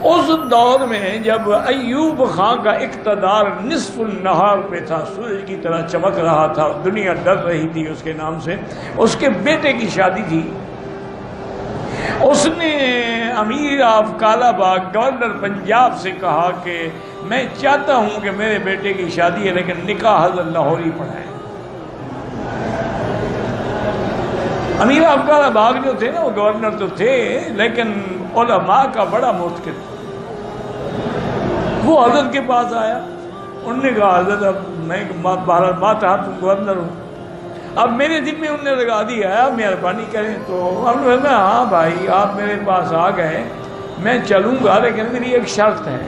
اس دور میں جب ایوب خان کا اقتدار نصف النہار پہ تھا، سورج کی طرح چمک رہا تھا، دنیا ڈر رہی تھی اس کے نام سے، اس کے بیٹے کی شادی تھی، اس نے امیر آف کالا باغ گورنر پنجاب سے کہا کہ میں چاہتا ہوں کہ میرے بیٹے کی شادی ہے لیکن نکاح حضرت لاہوری پڑھائیں۔ امیر آف کالا باغ جو تھے نا وہ گورنر تو تھے لیکن علماء کا بڑا موتقد تھا۔ وہ حضرت کے پاس آیا، انہوں نے کہا حضرت اب میں بہرحال ماتحت گورنر ہوں، اب میرے دل میں انہوں نے لگا دیا ہے، آپ مہربانی کریں۔ تو ہم نے کہا ہاں بھائی آپ میرے پاس آ گئے، میں چلوں گا لیکن میری ایک شرط ہے۔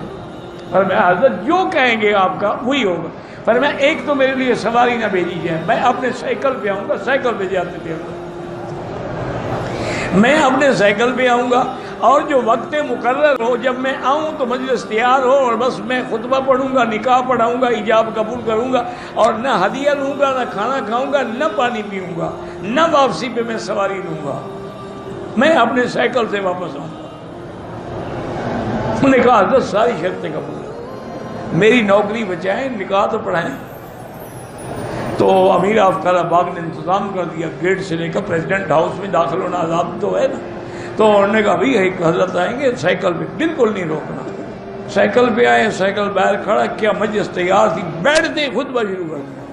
فرمایا حضرت جو کہیں گے آپ کا وہی ہوگا۔ فرمایا ایک تو میرے لیے سواری نہ بھیجی جائے، میں اپنے سائیکل پہ آؤں گا، سائیکل پہ جاتے تھے میں اپنے سائیکل پہ آؤں گا، اور جو وقت مقرر ہو جب میں آؤں تو مجلس تیار ہو، اور بس میں خطبہ پڑھوں گا، نکاح پڑھاؤں گا، ایجاب قبول کروں گا، اور نہ ہدیہ لوں گا، نہ کھانا کھاؤں گا، نہ پانی پیوں گا، نہ واپسی پہ میں سواری لوں گا، میں اپنے سائیکل سے واپس آؤں گا۔ انہوں نے کہا حضرت ساری شرطیں قبول ہیں، میری نوکری بچائیں، نکاح تو پڑھائیں۔ تو امیر آف کالا باغ نے انتظام کر دیا، گیٹ سے لے کر پریزیڈنٹ ہاؤس میں داخل ہونا عذاب تو ہے نا۔ تو انہوں نے کہا بھائی ایک حضرت آئیں گے، سائیکل پہ بالکل نہیں روکنا۔ سائیکل پہ آئے، سائیکل باہر کھڑا کیا، مجلس تیار تھی، بیٹھتے خطبہ شروع کر دیا،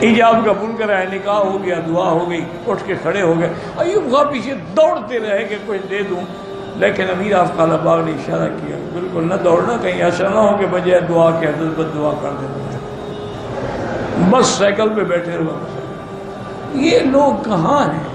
ایجاب قبول کرائے، نکاح ہو گیا، دعا ہو گئی، اٹھ کے کھڑے ہو گئے۔ ایوب خان پیچھے دوڑتے رہے کہ کچھ دے دوں، لیکن امیر آف کالا باغ نے اشارہ کیا بالکل نہ دوڑنا، کہیں ایسا نہ ہو کہ بجائے دعا کے حضرت بد دعا کر دیں، بس سائیکل پہ بیٹھے رہو۔ یہ لوگ کہاں ہیں؟